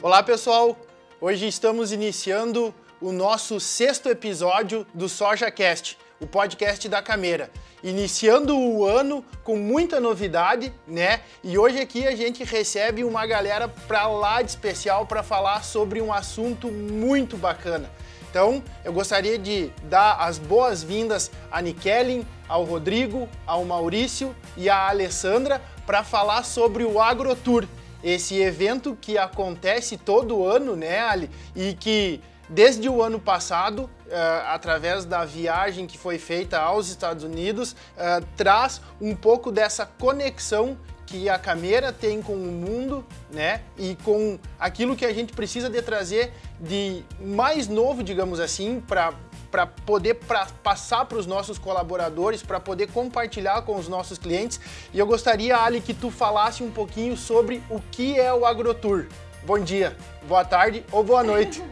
Olá pessoal, hoje estamos iniciando o nosso 6º episódio do SojaCast, o podcast da Cameira. Iniciando o ano com muita novidade, né? E hoje aqui a gente recebe uma galera pra lá de especial para falar sobre um assunto muito bacana. Então, eu gostaria de dar as boas-vindas a Nikellen, ao Rodrigo, ao Maurício e à Alessandra para falar sobre o AgroTour, esse evento que acontece todo ano, né, Ali? E que desde o ano passado, através da viagem que foi feita aos Estados Unidos, traz um pouco dessa conexão que a Cameira tem com o mundo, né, e com aquilo que a gente precisa de trazer de mais novo, digamos assim, para poder passar para os nossos colaboradores, para poder compartilhar com os nossos clientes. E eu gostaria, Ali, que tu falasse um pouquinho sobre o que é o AgroTour. Bom dia, boa tarde ou boa noite.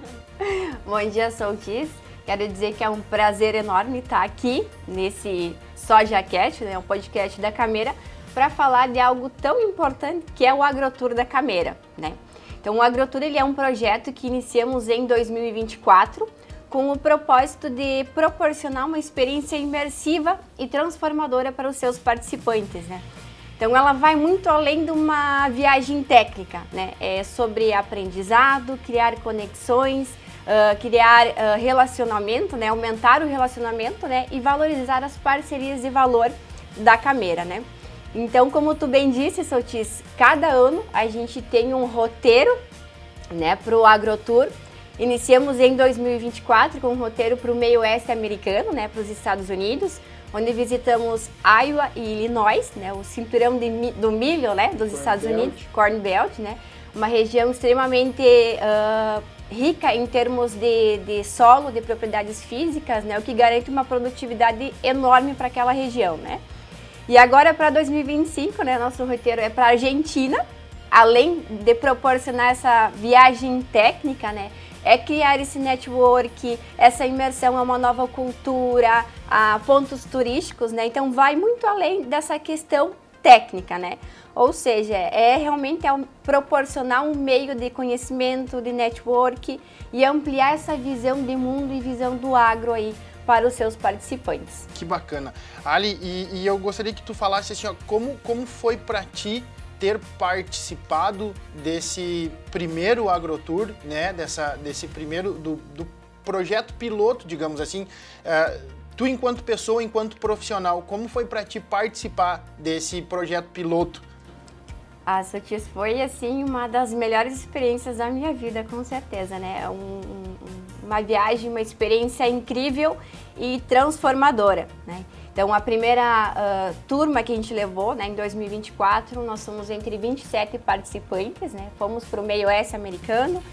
Bom dia, Soltis. Quero dizer que é um prazer enorme estar aqui nesse SojaCast, né, um podcast da Cameira, para falar de algo tão importante que é o AgroTour da Cameira, né? Então, o AgroTour ele é um projeto que iniciamos em 2024 com o propósito de proporcionar uma experiência imersiva e transformadora para os seus participantes, né? Então, ela vai muito além de uma viagem técnica, né? É sobre aprendizado, criar conexões, criar relacionamento, né? Aumentar o relacionamento, né? E valorizar as parcerias de valor da Cameira, né? Então, como tu bem disse, Soltis, cada ano a gente tem um roteiro, né, para o AgroTour. Iniciamos em 2024 com um roteiro para o meio oeste americano, né, para os Estados Unidos, onde visitamos Iowa e Illinois, né, o cinturão do milho, né, dos Estados Unidos, Corn Belt, né, uma região extremamente rica em termos de solo, de propriedades físicas, né, o que garante uma produtividade enorme para aquela região, né. E agora para 2025, né, nosso roteiro é para a Argentina, além de proporcionar essa viagem técnica, né, é criar esse network, essa imersão a uma nova cultura, a pontos turísticos, né, então vai muito além dessa questão técnica, né, ou seja, realmente proporcionar um meio de conhecimento, de network e ampliar essa visão de mundo e visão do agro aí para os seus participantes. Que bacana. Ali, e eu gostaria que tu falasse assim, ó, como foi para ti ter participado desse primeiro AgroTour, né, desse primeiro, do projeto piloto, digamos assim, tu enquanto pessoa, enquanto profissional, como foi para ti participar desse projeto piloto? A Sotis foi, assim, uma das melhores experiências da minha vida, com certeza, né? Uma viagem, uma experiência incrível e transformadora, né? Então, a primeira turma que a gente levou, né, em 2024, nós somos entre 27 participantes, né? Fomos para o meio oeste americano,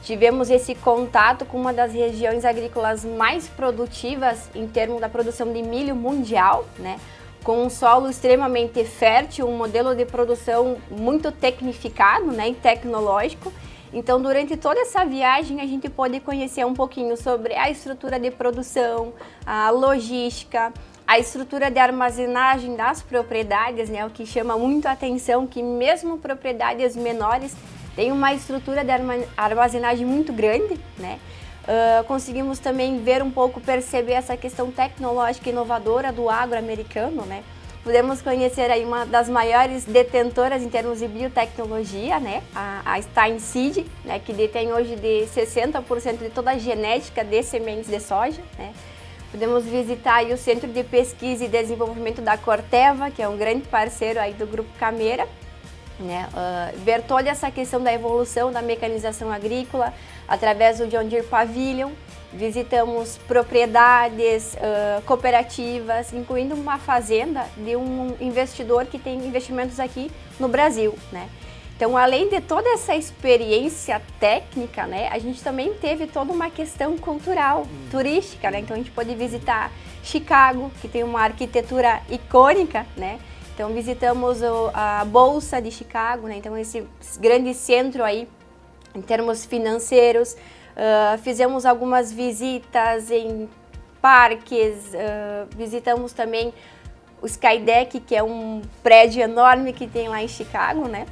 tivemos esse contato com uma das regiões agrícolas mais produtivas em termos da produção de milho mundial, né? Com um solo extremamente fértil, um modelo de produção muito tecnificado, né, e tecnológico. Então, durante toda essa viagem, a gente pôde conhecer um pouquinho sobre a estrutura de produção, a logística, a estrutura de armazenagem das propriedades, né, o que chama muito a atenção, que mesmo propriedades menores têm uma estrutura de armazenagem muito grande, né. Conseguimos também ver um pouco, perceber essa questão tecnológica e inovadora do agro americano, né? Podemos conhecer aí uma das maiores detentoras em termos de biotecnologia, né? A Steinseed, né? Que detém hoje de 60% de toda a genética de sementes de soja, né? Podemos visitar aí o Centro de Pesquisa e Desenvolvimento da Corteva, que é um grande parceiro aí do Grupo Cameira, né? Ver toda essa questão da evolução da mecanização agrícola através do John Deere Pavilion. Visitamos propriedades, cooperativas, incluindo uma fazenda de um investidor que tem investimentos aqui no Brasil, né? Então, além de toda essa experiência técnica, né, a gente também teve toda uma questão cultural, turística, né? Então, a gente pôde visitar Chicago, que tem uma arquitetura icônica, né? Então, visitamos a Bolsa de Chicago, né? Então, esse grande centro aí, em termos financeiros. Fizemos algumas visitas em parques, visitamos também o Skydeck, que é um prédio enorme que tem lá em Chicago, né?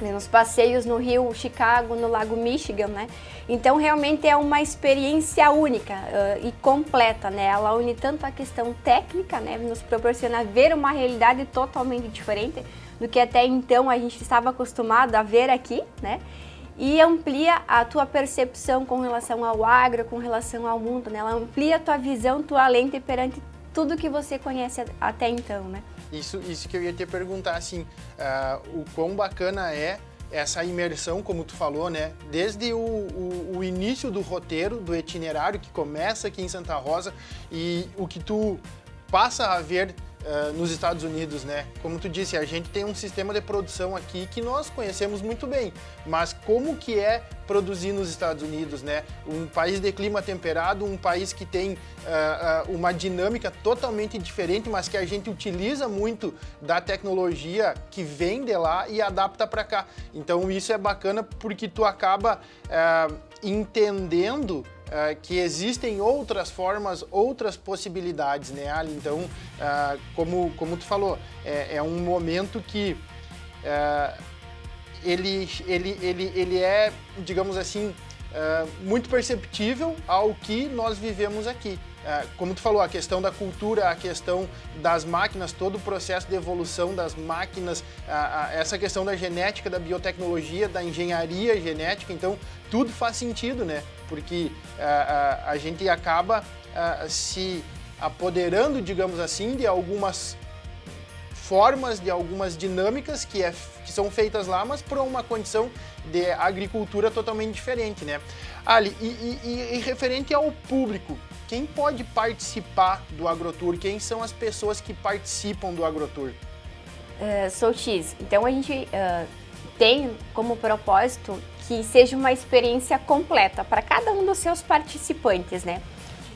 nos passeios no Rio Chicago, no Lago Michigan, né? Então realmente é uma experiência única e completa, né? Ela une tanto a questão técnica, né? Nos proporciona ver uma realidade totalmente diferente do que até então a gente estava acostumado a ver aqui, né? E amplia a tua percepção com relação ao agro, com relação ao mundo, né? Ela amplia a tua visão, tua lente perante tudo que você conhece até então, né? Isso que eu ia te perguntar, assim, o quão bacana é essa imersão, como tu falou, né? Desde o início do roteiro, do itinerário que começa aqui em Santa Rosa e o que tu passa a ver nos Estados Unidos, né? Como tu disse, a gente tem um sistema de produção aqui que nós conhecemos muito bem, mas como que é produzir nos Estados Unidos, né? Um país de clima temperado, um país que tem uma dinâmica totalmente diferente, mas que a gente utiliza muito da tecnologia que vem de lá e adapta para cá. Então isso é bacana porque tu acaba entendendo que existem outras formas, outras possibilidades, né, Ali? Então, como tu falou, é um momento que ele é, digamos assim, muito perceptível ao que nós vivemos aqui. Como tu falou, a questão da cultura, a questão das máquinas, todo o processo de evolução das máquinas, essa questão da genética, da biotecnologia, da engenharia genética, então tudo faz sentido, né? Porque a gente acaba se apoderando, digamos assim, de algumas formas, de algumas dinâmicas que são feitas lá, mas por uma condição de agricultura totalmente diferente, né? Ali, e referente ao público, quem pode participar do AgroTour? Quem são as pessoas que participam do AgroTour? Sou X. Então a gente tem como propósito que seja uma experiência completa para cada um dos seus participantes, né?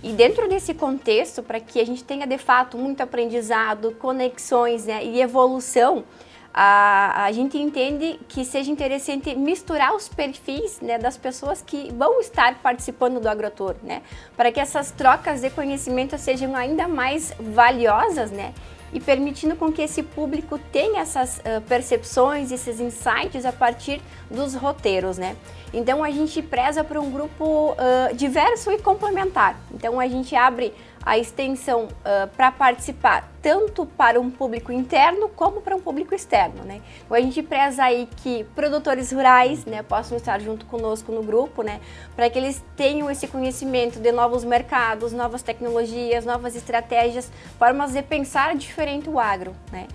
E dentro desse contexto, para que a gente tenha de fato muito aprendizado, conexões, né, e evolução, a gente entende que seja interessante misturar os perfis, né, das pessoas que vão estar participando do AgroTour, né, para que essas trocas de conhecimento sejam ainda mais valiosas, né, e permitindo com que esse público tenha essas percepções, esses insights a partir dos roteiros, né. Então a gente preza por um grupo diverso e complementar. Então a gente abre a extensão para participar tanto para um público interno como para um público externo, né? Então a gente preza aí que produtores rurais, né, possam estar junto conosco no grupo, né, para que eles tenham esse conhecimento de novos mercados, novas tecnologias, novas estratégias, formas de pensar diferente o agro, né?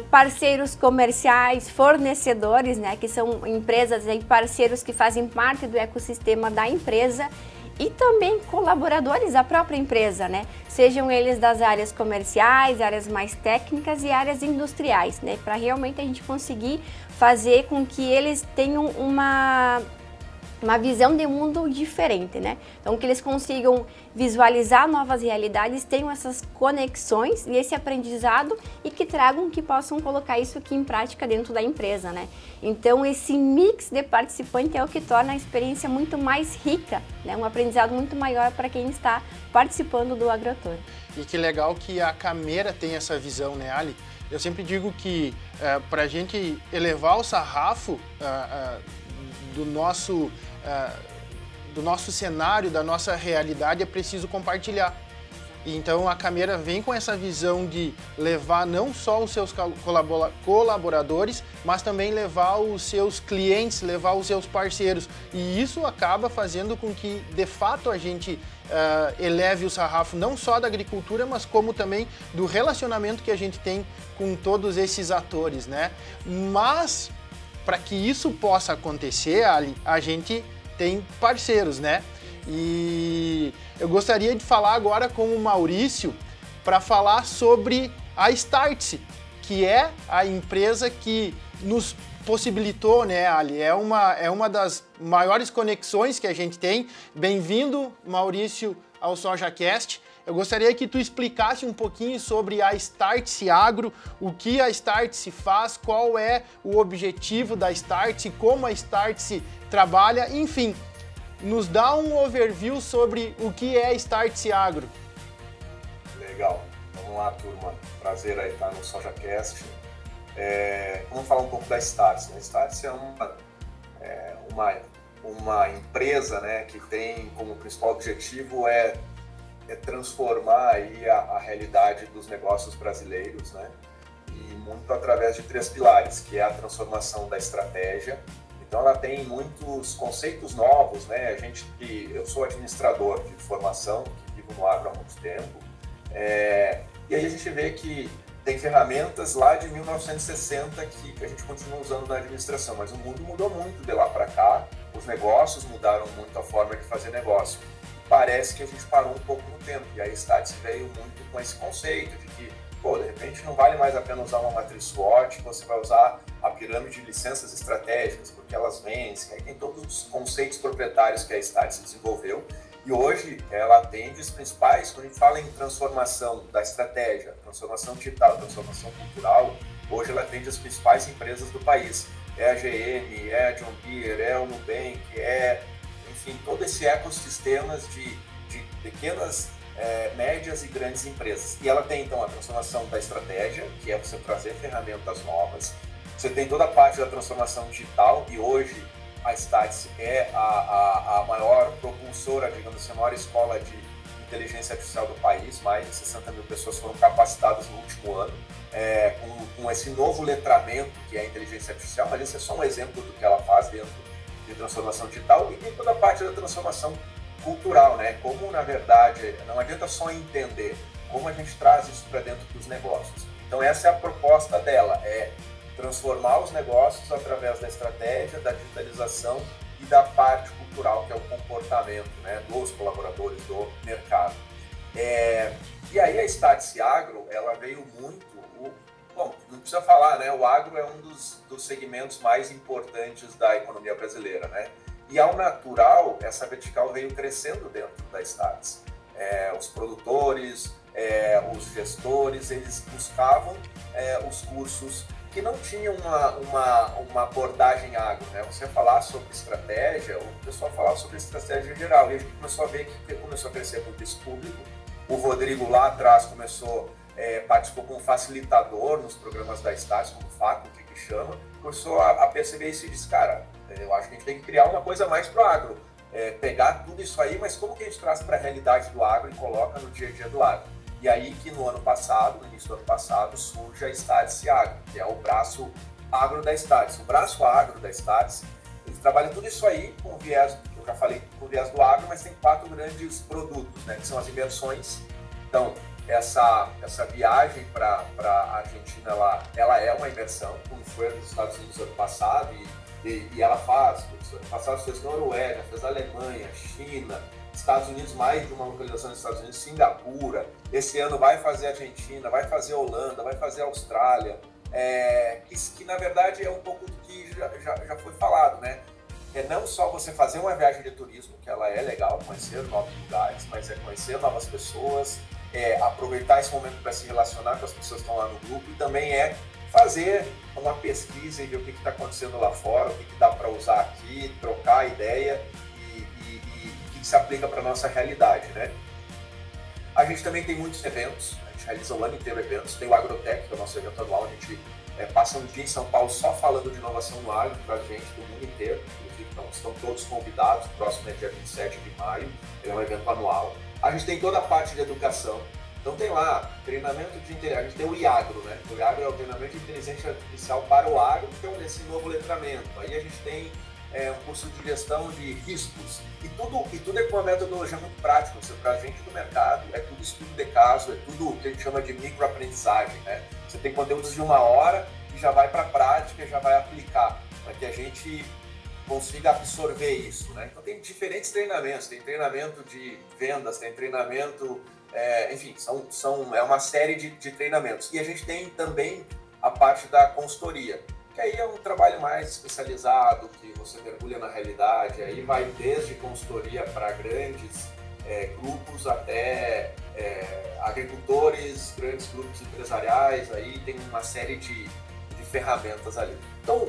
Parceiros comerciais, fornecedores, né, que são empresas e parceiros que fazem parte do ecossistema da empresa, e também colaboradores da própria empresa, né? Sejam eles das áreas comerciais, áreas mais técnicas e áreas industriais, né? Para realmente a gente conseguir fazer com que eles tenham uma visão de mundo diferente, né? Então que eles consigam visualizar novas realidades, tenham essas conexões e esse aprendizado e que tragam, que possam colocar isso aqui em prática dentro da empresa, né? Então esse mix de participante é o que torna a experiência muito mais rica, né? Um aprendizado muito maior para quem está participando do AgroTour. E que legal que a Camera tem essa visão, né, Ali? Eu sempre digo que para a gente elevar o sarrafo do nosso cenário, da nossa realidade, é preciso compartilhar. Então a Camera vem com essa visão de levar não só os seus colaboradores, mas também levar os seus clientes, levar os seus parceiros. E isso acaba fazendo com que, de fato, a gente eleve o sarrafo não só da agricultura, mas como também do relacionamento que a gente tem com todos esses atores, né? Mas para que isso possa acontecer, Ali, a gente tem parceiros, né? E eu gostaria de falar agora com o Maurício para falar sobre a Startse, que é a empresa que nos possibilitou, né, Ali? É uma das maiores conexões que a gente tem. Bem-vindo, Maurício, ao SojaCast. Eu gostaria que tu explicasse um pouquinho sobre a Startse Agro, o que a Startse faz, qual é o objetivo da Startse, como a Startse trabalha, enfim, nos dá um overview sobre o que é Startse Agro. Legal, vamos lá, turma. Prazer aí estar no SojaCast. Vamos falar um pouco da Startse. A Startse é uma empresa, né, que tem como principal objetivo transformar aí a realidade dos negócios brasileiros, né, e muito através de 3 pilares, que é a transformação da estratégia. Então ela tem muitos conceitos novos, né? Eu sou administrador de formação, que vivo no agro há muito tempo, e aí a gente vê que tem ferramentas lá de 1960 que a gente continua usando na administração, mas o mundo mudou muito de lá para cá, os negócios mudaram muito a forma de fazer negócio. Parece que a gente parou um pouco no tempo, e a Startse veio muito com esse conceito de que, de repente não vale mais a pena usar uma matriz SWOT, você vai usar a pirâmide de licenças estratégicas, porque elas vencem, aí tem todos os conceitos proprietários que a Startse desenvolveu, e hoje ela atende os principais, quando a gente fala em transformação da estratégia, transformação digital, transformação cultural, hoje ela atende as principais empresas do país. É a GM, é a John Deere, é o Nubank, enfim, todo esse ecossistema de pequenas, médias e grandes empresas. E ela tem, então, a transformação da estratégia, que é você trazer ferramentas novas. Você tem toda a parte da transformação digital, e hoje a Startse é a maior propulsora, digamos assim, a maior escola de inteligência artificial do país. Mais de 60 mil pessoas foram capacitadas no último ano com esse novo letramento que é a inteligência artificial, mas esse é só um exemplo do que ela faz dentro de transformação digital. E tem toda a parte da transformação cultural, né? Como, na verdade, não adianta só entender, como a gente traz isso para dentro dos negócios. Então essa é a proposta dela, transformar os negócios através da estratégia, da digitalização e da parte cultural, que é o comportamento, né, dos colaboradores do mercado. E aí a Startse Agro, ela veio muito, não precisa falar, né, o agro é um dos segmentos mais importantes da economia brasileira, né, e ao natural, essa vertical veio crescendo dentro da Startse. Os produtores, os gestores, eles buscavam os cursos que não tinham uma abordagem agro, né? Você ia falar sobre estratégia, o pessoal falava sobre estratégia geral, e a gente começou a ver que começou a crescer muito esse público. O Rodrigo lá atrás participou como facilitador nos programas da Startse, como FACO, que chama, começou a perceber isso e disse, cara, eu acho que a gente tem que criar uma coisa mais para o agro, pegar tudo isso aí, mas como que a gente traz para a realidade do agro e coloca no dia a dia do agro? E aí que no início do ano passado, surge a Startse Agro, que é o braço agro da Startse. O braço agro da Startse, ele trabalha tudo isso aí com viés, eu já falei, com viés do agro, mas tem 4 grandes produtos, né, que são as imersões. Então, essa viagem para a Argentina, ela é uma imersão, como foi nos Estados Unidos ano passado, e ela faz, ano passado fez Noruega, fez Alemanha, China, Estados Unidos, mais de uma localização dos Estados Unidos, Singapura. Esse ano vai fazer Argentina, vai fazer Holanda, vai fazer Austrália, que na verdade é um pouco do que já foi falado, né? Não só você fazer uma viagem de turismo, que ela é legal, conhecer novos lugares, mas conhecer novas pessoas, aproveitar esse momento para se relacionar com as pessoas que estão lá no grupo, e também fazer uma pesquisa e ver o que está acontecendo lá fora, o que dá para usar aqui, trocar ideia que se aplica para a nossa realidade, né? A gente também tem muitos eventos, a gente realiza o ano inteiro eventos, tem o Agrotech, que é o nosso evento anual, a gente passa um dia em São Paulo só falando de inovação no agro para a gente do mundo inteiro, inclusive então, estão todos convidados, o próximo é dia 27 de maio, é um evento anual. A gente tem toda a parte de educação, então tem lá treinamento de inteligência, a gente tem o IAGRO, né? O IAGRO é o treinamento de inteligência artificial para o agro, que é esse novo letramento. Aí a gente tem um curso de gestão de riscos, e tudo é com uma metodologia muito prática. Para a gente do mercado, é tudo estudo de caso, é tudo o que a gente chama de microaprendizagem, né? Você tem conteúdos de 1 hora e já vai para a prática, já vai aplicar, para que a gente consiga absorver isso, né? Então tem diferentes treinamentos, tem treinamento de vendas, tem treinamento, enfim, é uma série de treinamentos. E a gente tem também a parte da consultoria, que aí é um trabalho mais especializado, que você mergulha na realidade, aí vai desde consultoria para grandes grupos até agricultores, grandes grupos empresariais, aí tem uma série de ferramentas ali. Então,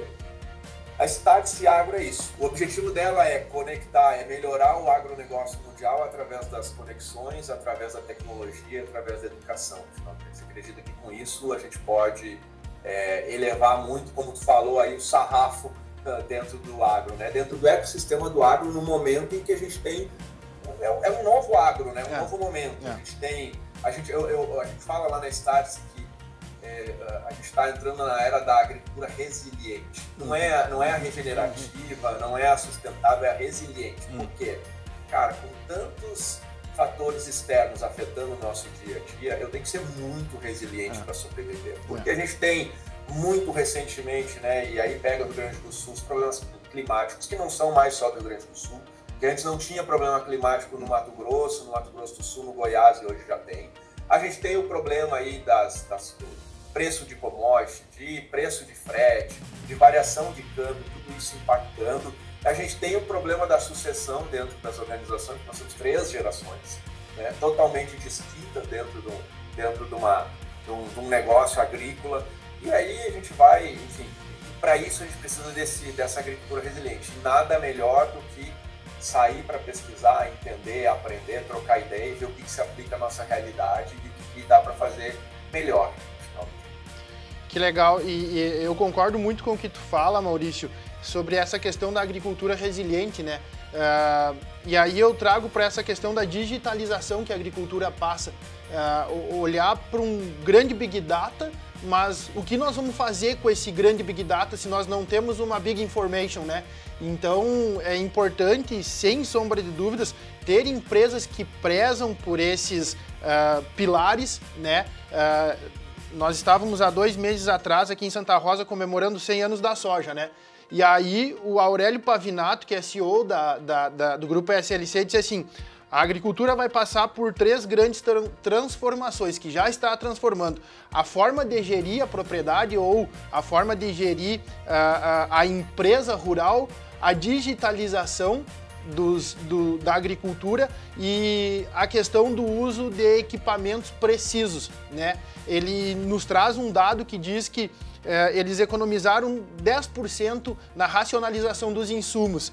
a Startse Agro é isso. O objetivo dela é conectar, melhorar o agronegócio mundial através das conexões, através da tecnologia, através da educação. Você acredita que com isso a gente pode elevar muito, como tu falou aí, o sarrafo dentro do agro, né? Dentro do ecossistema do agro, no momento em que a gente tem um novo agro, né? Um novo momento. A gente fala lá na Startse que a gente está entrando na era da agricultura resiliente. Não é a regenerativa, não é a sustentável, é a resiliente. Por quê? Cara, com tantos fatores externos afetando o nosso dia a dia, eu tenho que ser muito resiliente para sobreviver. Porque a gente tem muito recentemente, né, e aí pega o Rio Grande do Sul, os problemas climáticos, que não são mais só do Rio Grande do Sul, que antes não tinha problema climático no Mato Grosso do Sul, no Goiás, e hoje já tem. A gente tem o problema aí do preço de commodity, de preço de frete, de variação de câmbio, tudo isso impactando. A gente tem o problema da sucessão dentro das organizações, nós temos 3 gerações, né, totalmente distintas dentro de um negócio agrícola. E aí a gente vai, enfim, para isso a gente precisa dessa agricultura resiliente. Nada melhor do que sair para pesquisar, entender, aprender, trocar ideia e ver o que se aplica à nossa realidade e o que dá para fazer melhor. Que legal, e eu concordo muito com o que tu fala, Maurício, sobre essa questão da agricultura resiliente, né? E aí eu trago para essa questão da digitalização que a agricultura passa, olhar para um grande Big Data, mas o que nós vamos fazer com esse grande Big Data se nós não temos uma Big Information, né? Então é importante, sem sombra de dúvidas, ter empresas que prezam por esses pilares, né? Nós estávamos há 2 meses atrás aqui em Santa Rosa comemorando 100 anos da soja, né? E aí o Aurélio Pavinato, que é CEO do grupo SLC, disse assim: a agricultura vai passar por 3 grandes transformações, que já está transformando. A forma de gerir a propriedade ou a forma de gerir a empresa rural, a digitalização da agricultura e a questão do uso de equipamentos precisos, né? Ele nos traz um dado que diz que eles economizaram 10% na racionalização dos insumos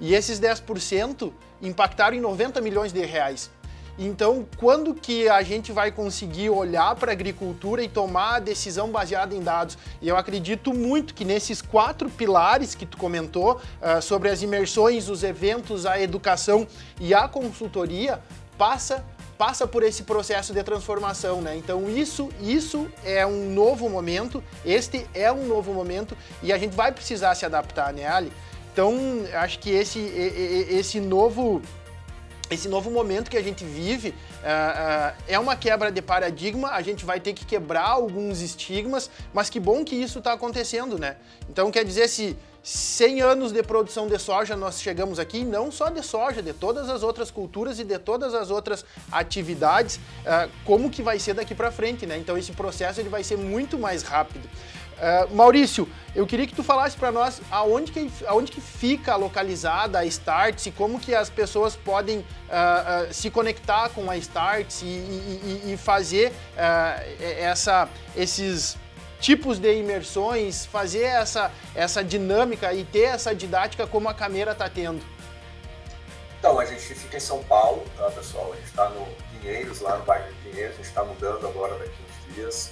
e esses 10% impactaram em 90 milhões de reais. Então, quando que a gente vai conseguir olhar para a agricultura e tomar a decisão baseada em dados? E eu acredito muito que nesses 4 pilares que tu comentou, sobre as imersões, os eventos, a educação e a consultoria, passa por esse processo de transformação, né? Então isso é um novo momento, este é um novo momento e a gente vai precisar se adaptar, né, Ali? Então, acho que esse novo momento que a gente vive é uma quebra de paradigma, a gente vai ter que quebrar alguns estigmas, mas que bom que isso está acontecendo, né? Então, quer dizer, se 100 anos de produção de soja nós chegamos aqui, não só de soja, de todas as outras culturas e de todas as outras atividades, como que vai ser daqui para frente, né? Então, esse processo ele vai ser muito mais rápido. Maurício, eu queria que tu falasse para nós aonde que fica localizada a Startse, como que as pessoas podem se conectar com a Startse e fazer esses tipos de imersões, fazer essa dinâmica e ter essa didática como a Cameira está tendo. Então, a gente fica em São Paulo, tá, pessoal? A gente está no Pinheiros, lá no bairro de Pinheiros, a gente está mudando agora daqui uns dias.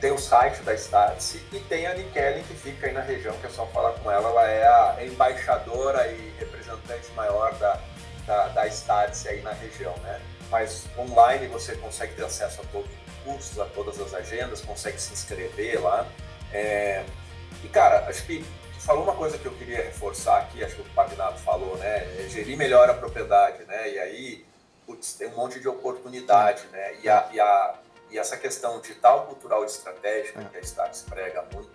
Tem o site da Startse e tem a Nikellen, que fica aí na região, que é só falar com ela. Ela é a embaixadora e representante maior da Startse aí na região, né? Mas online você consegue ter acesso a todos os cursos, a todas as agendas, consegue se inscrever lá. E, cara, acho que tu falou uma coisa que eu queria reforçar aqui, acho que o Pavinato falou, né? Gerir melhor a propriedade, né? E aí, putz, tem um monte de oportunidade, né? E essa questão digital, cultural e estratégica que a Startse prega muito,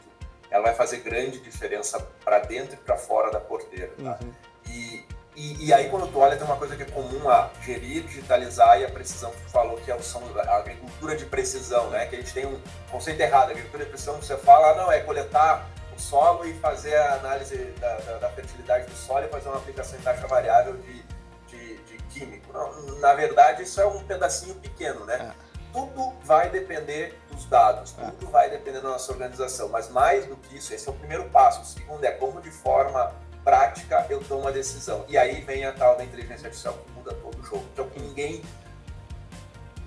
ela vai fazer grande diferença para dentro e para fora da porteira, tá? E aí, quando tu olha, tem uma coisa que é comum a gerir, digitalizar e a precisão que tu falou, que são a agricultura de precisão, né? Que a gente tem um conceito errado. A agricultura de precisão, você fala, não, é coletar o solo e fazer a análise da fertilidade do solo e fazer uma aplicação em taxa variável de químico. Não, na verdade, isso é um pedacinho pequeno, né? Tudo vai depender dos dados, tudo vai depender da nossa organização, mas mais do que isso, esse é o primeiro passo. O segundo é como de forma prática eu tomo uma decisão. E aí vem a tal da inteligência artificial que muda todo o jogo. Então, que ninguém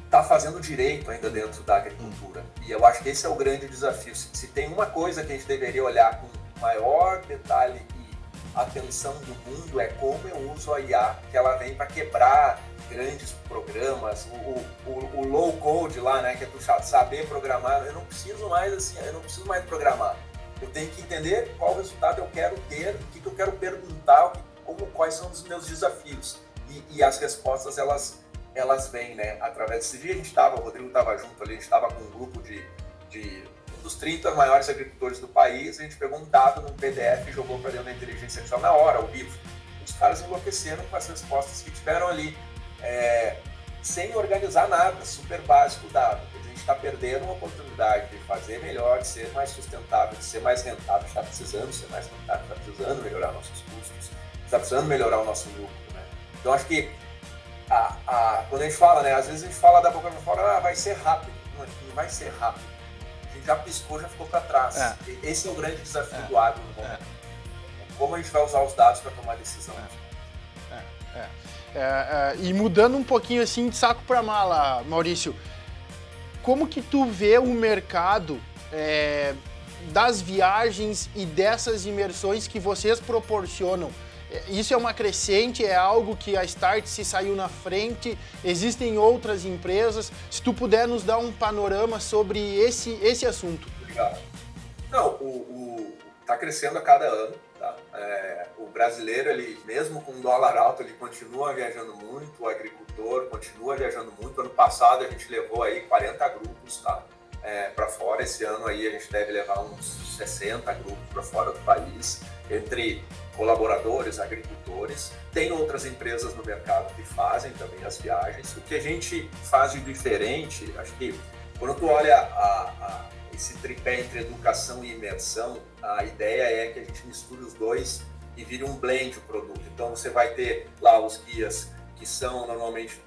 está fazendo direito ainda dentro da agricultura. E eu acho que esse é o grande desafio. Se tem uma coisa que a gente deveria olhar com maior detalhe e atenção do mundo, é como eu uso a IA, que ela vem para quebrar grandes programas, o low code lá, né, que é tu saber programar. Eu não preciso mais assim, eu não preciso mais programar. Eu tenho que entender qual resultado eu quero ter, o que eu quero perguntar, quais são os meus desafios. E as respostas, elas vêm, né, através desse dia. O Rodrigo estava junto ali, a gente estava com um grupo dos 30 maiores agricultores do país, a gente pegou um dado num PDF e jogou para dentro da inteligência artificial na hora, ao vivo. Os caras enlouqueceram com as respostas que tiveram ali, sem organizar nada, super básico o dado. A gente está perdendo uma oportunidade de fazer melhor, de ser mais sustentável, de ser mais rentável. A gente está precisando ser mais rentável, está precisando melhorar nossos custos, está precisando melhorar o nosso lucro, né? Então, acho que quando a gente fala, né, às vezes a gente fala da boca para fora, vai ser rápido. Não vai ser rápido. A gente já piscou, já ficou para trás. Esse é o grande desafio do agro no momento. Como a gente vai usar os dados para tomar decisão. E mudando um pouquinho assim de saco para mala, Maurício, como que tu vê o mercado das viagens e dessas imersões que vocês proporcionam? Isso é uma crescente, é algo que a Start se saiu na frente, existem outras empresas. Se tu puder nos dar um panorama sobre esse assunto. Obrigado. Não, tá crescendo a cada ano, tá? O brasileiro, ele, mesmo com o dólar alto, ele continua viajando muito, o agricultor continua viajando muito. Ano passado a gente levou aí 40 grupos, tá? Para fora. Esse ano aí a gente deve levar uns 60 grupos para fora do país, entre colaboradores, agricultores. Tem outras empresas no mercado que fazem também as viagens. O que a gente faz de diferente, acho que quando tu olha esse tripé entre educação e imersão, a ideia é que a gente misture os dois e vire um blend o produto. Então você vai ter lá os guias que são normalmente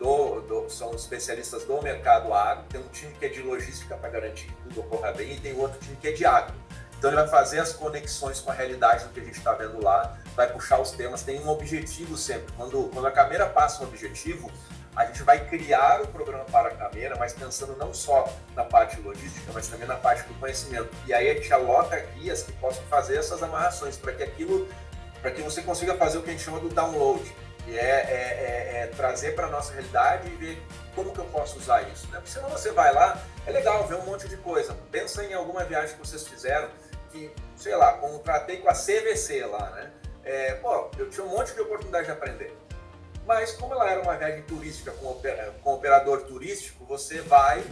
são especialistas do mercado agro, tem um time que é de logística para garantir que tudo ocorra bem e tem outro time que é de agro. Então ele vai fazer as conexões com a realidade do que a gente está vendo lá, vai puxar os temas, tem um objetivo sempre. Quando a Cameira passa um objetivo, a gente vai criar o programa para a Cameira, mas pensando não só na parte logística, mas também na parte do conhecimento. E aí a gente alota guias que possam fazer essas amarrações para que você consiga fazer o que a gente chama do download, que é trazer para a nossa realidade e ver como que eu posso usar isso, né? Porque senão você vai lá, é legal ver um monte de coisa. Pensa em alguma viagem que vocês fizeram, que, sei lá, contratei com a CVC lá, né? Eu tinha um monte de oportunidade de aprender. Mas como ela era uma viagem turística com operador turístico, você vai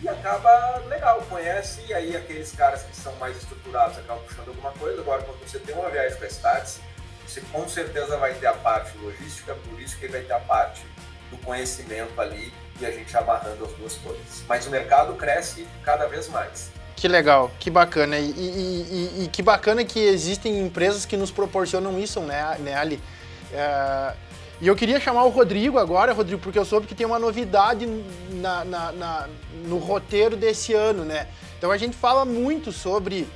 e acaba legal, conhece, e aí aqueles caras que são mais estruturados acabam puxando alguma coisa. Agora, quando você tem uma viagem com a Startse, você com certeza vai ter a parte logística, turística, e vai ter a parte do conhecimento ali, e a gente amarrando as duas coisas. Mas o mercado cresce cada vez mais. Que legal, que bacana. E que bacana que existem empresas que nos proporcionam isso, né, Ali? E eu queria chamar o Rodrigo agora, Rodrigo, porque eu soube que tem uma novidade no roteiro desse ano, né? Então a gente fala muito sobre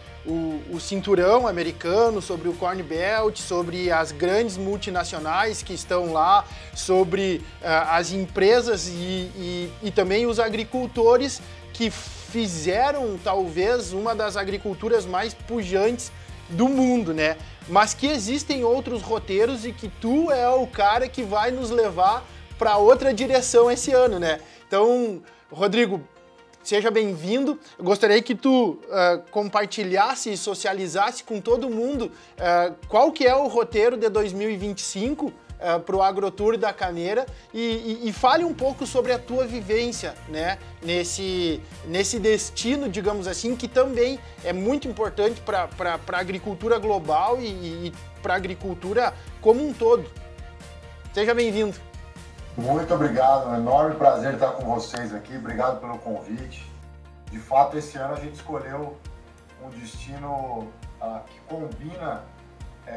o cinturão americano, sobre o Corn Belt, sobre as grandes multinacionais que estão lá, sobre as empresas e também os agricultores que fizeram talvez uma das agriculturas mais pujantes do mundo, né? Mas que existem outros roteiros e que tu é o cara que vai nos levar para outra direção esse ano, né? Então, Rodrigo, seja bem-vindo. Eu gostaria que tu compartilhasse e socializasse com todo mundo qual que é o roteiro de 2025 para o AgroTour da Cameira e fale um pouco sobre a tua vivência, né, nesse destino, digamos assim, que também é muito importante para a agricultura global e para a agricultura como um todo. Seja bem-vindo. Muito obrigado, é um enorme prazer estar com vocês aqui, obrigado pelo convite. De fato, esse ano a gente escolheu um destino que combina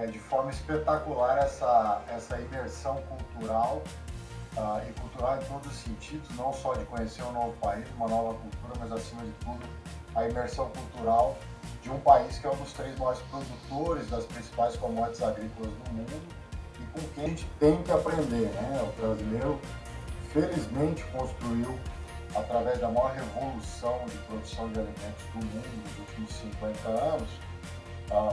de forma espetacular essa imersão cultural, e cultural em todos os sentidos, não só de conhecer um novo país, uma nova cultura, mas acima de tudo a imersão cultural de um país que é um dos 3 maiores produtores das principais commodities agrícolas do mundo e com quem a gente tem que aprender, né? O brasileiro felizmente construiu através da maior revolução de produção de alimentos do mundo nos últimos 50 anos,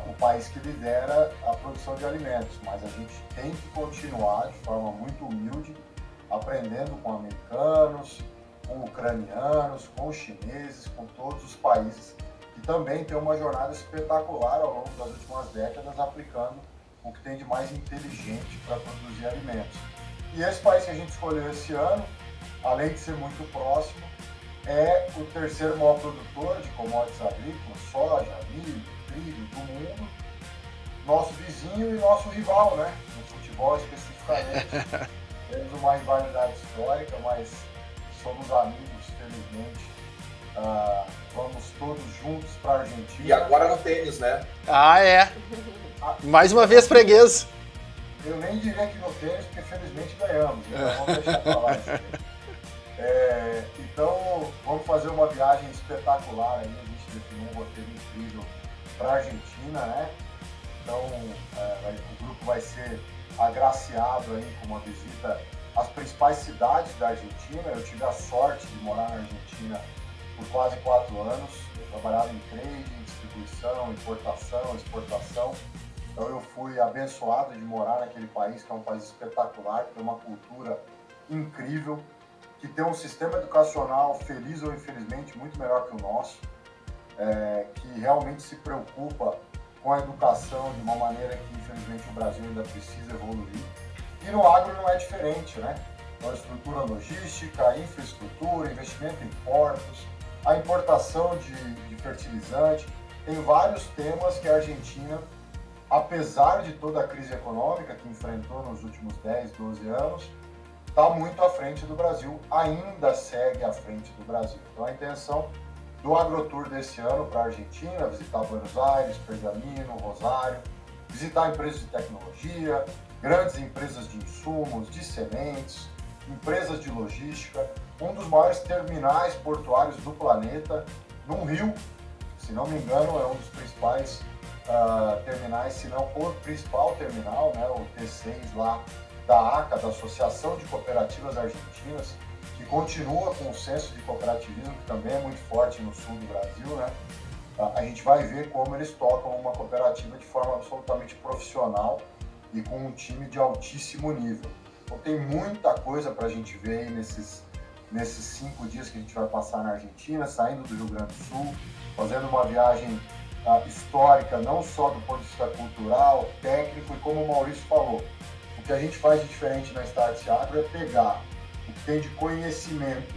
o país que lidera a produção de alimentos, mas a gente tem que continuar de forma muito humilde, aprendendo com americanos, com ucranianos, com chineses, com todos os países que também têm uma jornada espetacular ao longo das últimas décadas, aplicando o que tem de mais inteligente para produzir alimentos. E esse país que a gente escolheu esse ano, além de ser muito próximo, é o terceiro maior produtor de commodities agrícolas, soja, milho, trigo do mundo, nosso vizinho e nosso rival, né? No futebol especificamente. Temos uma rivalidade histórica, mas somos amigos, felizmente. Vamos todos juntos para a Argentina. E agora no tênis, né? Ah, é. Mais uma vez freguês. Eu nem diria que no tênis, porque felizmente ganhamos. Então vamos deixar pra lá isso aí. Então vamos fazer uma viagem espetacular aí. A gente definiu um roteiro incrível para a Argentina, né? Então o grupo vai ser agraciado aí com uma visita às principais cidades da Argentina. Eu tive a sorte de morar na Argentina por quase 4 anos. Eu trabalhava em trading, distribuição, importação, exportação. Então eu fui abençoado de morar naquele país, que é um país espetacular, que tem uma cultura incrível, que tem um sistema educacional, feliz ou infelizmente, muito melhor que o nosso, que realmente se preocupa com a educação de uma maneira que infelizmente o Brasil ainda precisa evoluir. E no agro não é diferente, né? Então, a estrutura logística, a infraestrutura, investimento em portos, a importação de fertilizante, tem vários temas que a Argentina, apesar de toda a crise econômica que enfrentou nos últimos 10, 12 anos, está muito à frente do Brasil, ainda segue à frente do Brasil. Então a intenção do AgroTour desse ano para a Argentina, visitar Buenos Aires, Pergamino, Rosário, visitar empresas de tecnologia, grandes empresas de insumos, de sementes, empresas de logística, um dos maiores terminais portuários do planeta, num rio, se não me engano é um dos principais terminais, se não o principal terminal, né, o T6 lá da ACA, da Associação de Cooperativas Argentinas, que continua com o senso de cooperativismo, que também é muito forte no sul do Brasil, né? A gente vai ver como eles tocam uma cooperativa de forma absolutamente profissional e com um time de altíssimo nível. Então tem muita coisa para a gente ver aí nesses 5 dias que a gente vai passar na Argentina, saindo do Rio Grande do Sul, fazendo uma viagem histórica, não só do ponto de vista cultural, técnico, e como o Maurício falou, o que a gente faz de diferente na Startse Agro é pegar o que tem de conhecimento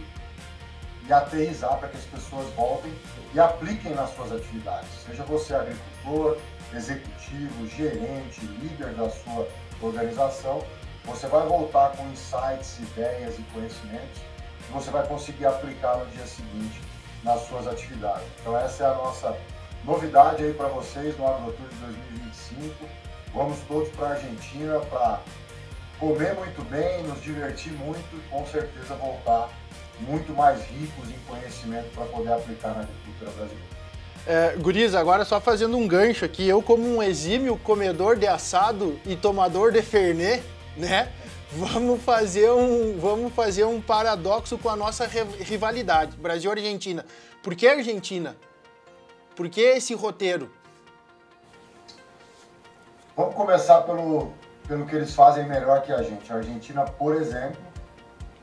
e aterrissar para que as pessoas voltem e apliquem nas suas atividades. Seja você agricultor, executivo, gerente, líder da sua organização, você vai voltar com insights, ideias e conhecimentos que você vai conseguir aplicar no dia seguinte nas suas atividades. Então essa é a nossa novidade aí para vocês no AgroTour de 2025. Vamos todos para a Argentina para comer muito bem, nos divertir muito e com certeza voltar muito mais ricos em conhecimento para poder aplicar na agricultura brasileira. Guris, agora só fazendo um gancho aqui, eu como um exímio comedor de assado e tomador de Fernet, né? Vamos fazer um paradoxo com a nossa rivalidade, Brasil-Argentina. Por que Argentina? Por que esse roteiro? Vamos começar pelo que eles fazem melhor que a gente. A Argentina, por exemplo,